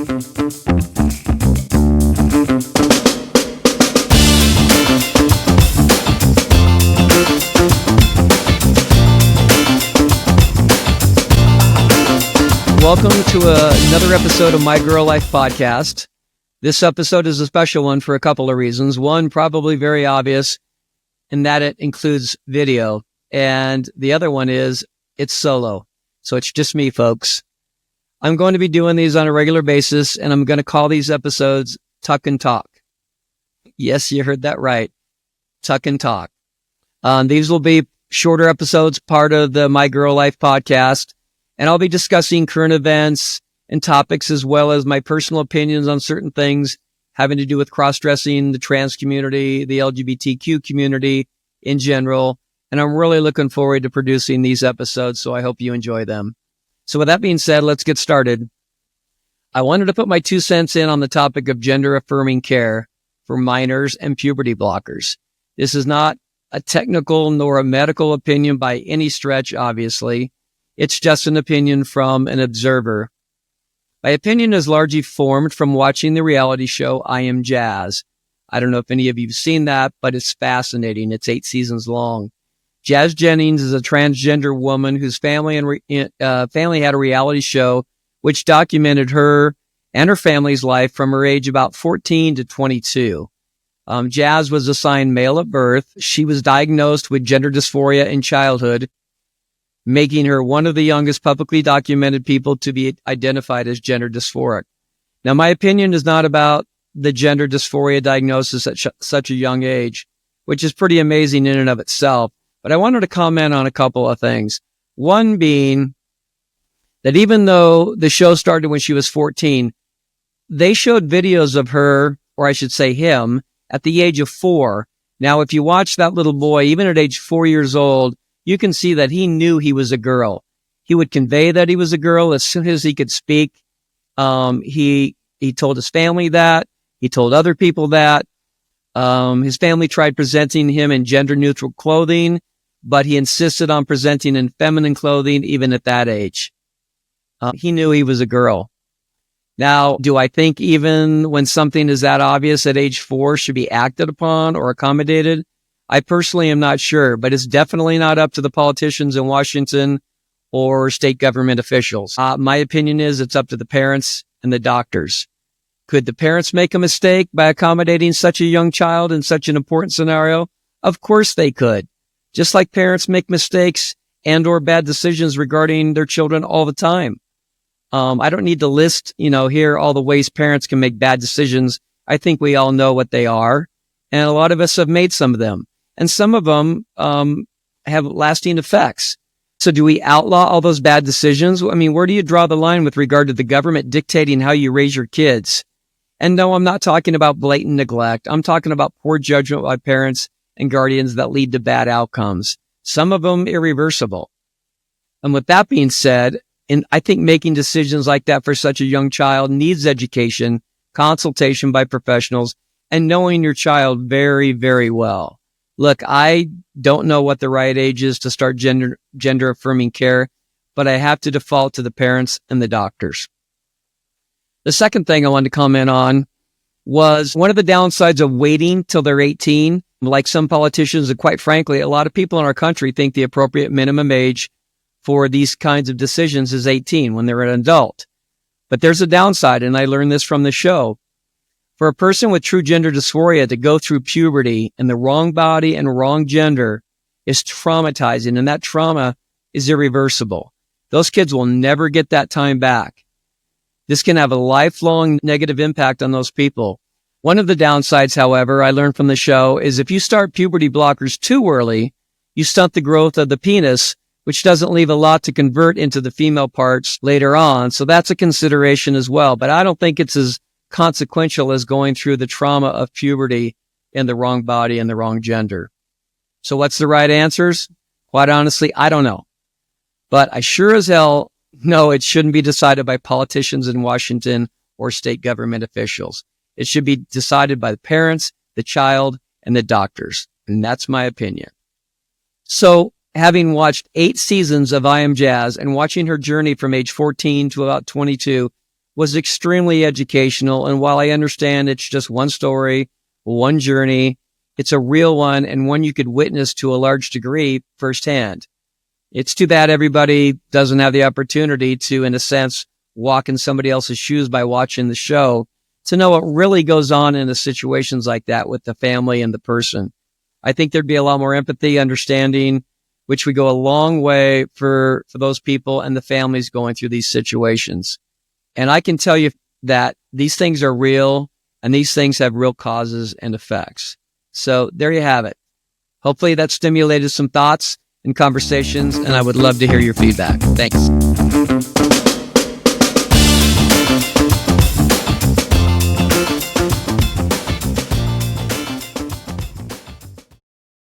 Welcome to another episode of My Girl Life podcast. This episode is a special one for a couple of reasons. One, probably very obvious, in that it includes video. And the other one is it's solo. So it's just me, folks. I'm going to be doing these on a regular basis, and I'm going to call these episodes Tuck and Talk. Yes, you heard that right. Tuck and Talk. These will be shorter episodes, part of the My Girl Life podcast. And I'll be discussing current events and topics as well as my personal opinions on certain things having to do with cross-dressing, the trans community, the LGBTQ community in general. And I'm really looking forward to producing these episodes, so I hope you enjoy them. So with that being said, let's get started. I wanted to put my 2 cents in on the topic of gender-affirming care for minors and puberty blockers. This is not a technical nor a medical opinion by any stretch, obviously. It's just an opinion from an observer. My opinion is largely formed from watching the reality show I Am Jazz. I don't know if any of you have seen that, but it's fascinating. It's 8 seasons long. Jazz Jennings is a transgender woman whose family had a reality show which documented her and her family's life from her age about 14 to 22. Jazz was assigned male at birth. She was diagnosed with gender dysphoria in childhood, making her one of the youngest publicly documented people to be identified as gender dysphoric. Now, my opinion is not about the gender dysphoria diagnosis at such a young age, which is pretty amazing in and of itself, but I wanted to comment on a couple of things. One being that even though the show started when she was 14, they showed videos of her, or I should say him, at the age of 4. Now, if you watch that little boy, even at age 4 years old, you can see that he knew he was a girl. He would convey that he was a girl as soon as he could speak. He told his family that. He told other people that. His family tried presenting him in gender-neutral clothing, but he insisted on presenting in feminine clothing even at that age. He knew he was a girl. Now, do I think even when something is that obvious at age 4 should be acted upon or accommodated? I personally am not sure, but it's definitely not up to the politicians in Washington or state government officials. My opinion is it's up to the parents and the doctors. Could the parents make a mistake by accommodating such a young child in such an important scenario? Of course they could. Just like parents make mistakes and or bad decisions regarding their children all the time. I don't need to list, here all the ways parents can make bad decisions. I think we all know what they are. And a lot of us have made some of them. And some of them have lasting effects. So do we outlaw all those bad decisions? I mean, where do you draw the line with regard to the government dictating how you raise your kids? And no, I'm not talking about blatant neglect. I'm talking about poor judgment by parents and guardians that lead to bad outcomes. Some of them irreversible. And with that being said, and I think making decisions like that for such a young child needs education, consultation by professionals, and knowing your child very, very well. Look, I don't know what the right age is to start gender affirming care, but I have to default to the parents and the doctors. The second thing I wanted to comment on was one of the downsides of waiting till they're 18. Like some politicians, and quite frankly, a lot of people in our country think the appropriate minimum age for these kinds of decisions is 18 when they're an adult. But there's a downside, and I learned this from the show. For a person with true gender dysphoria to go through puberty in the wrong body and wrong gender is traumatizing, and that trauma is irreversible. Those kids will never get that time back. This can have a lifelong negative impact on those people. One of the downsides, however, I learned from the show is if you start puberty blockers too early, you stunt the growth of the penis, which doesn't leave a lot to convert into the female parts later on. So that's a consideration as well. But I don't think it's as consequential as going through the trauma of puberty in the wrong body and the wrong gender. So what's the right answers? Quite honestly, I don't know. But I sure as hell know it shouldn't be decided by politicians in Washington or state government officials. It should be decided by the parents, the child, and the doctors. And that's my opinion. So having watched 8 seasons of I Am Jazz and watching her journey from age 14 to about 22, was extremely educational. And while I understand it's just one story, one journey, it's a real one and one you could witness to a large degree firsthand. It's too bad everybody doesn't have the opportunity to, in a sense, walk in somebody else's shoes by watching the show to know what really goes on in the situations like that with the family and the person. I think there'd be a lot more empathy, understanding, which would go a long way for those people and the families going through these situations. And I can tell you that these things are real and these things have real causes and effects. So there you have it. Hopefully that stimulated some thoughts and conversations, and I would love to hear your feedback. Thanks.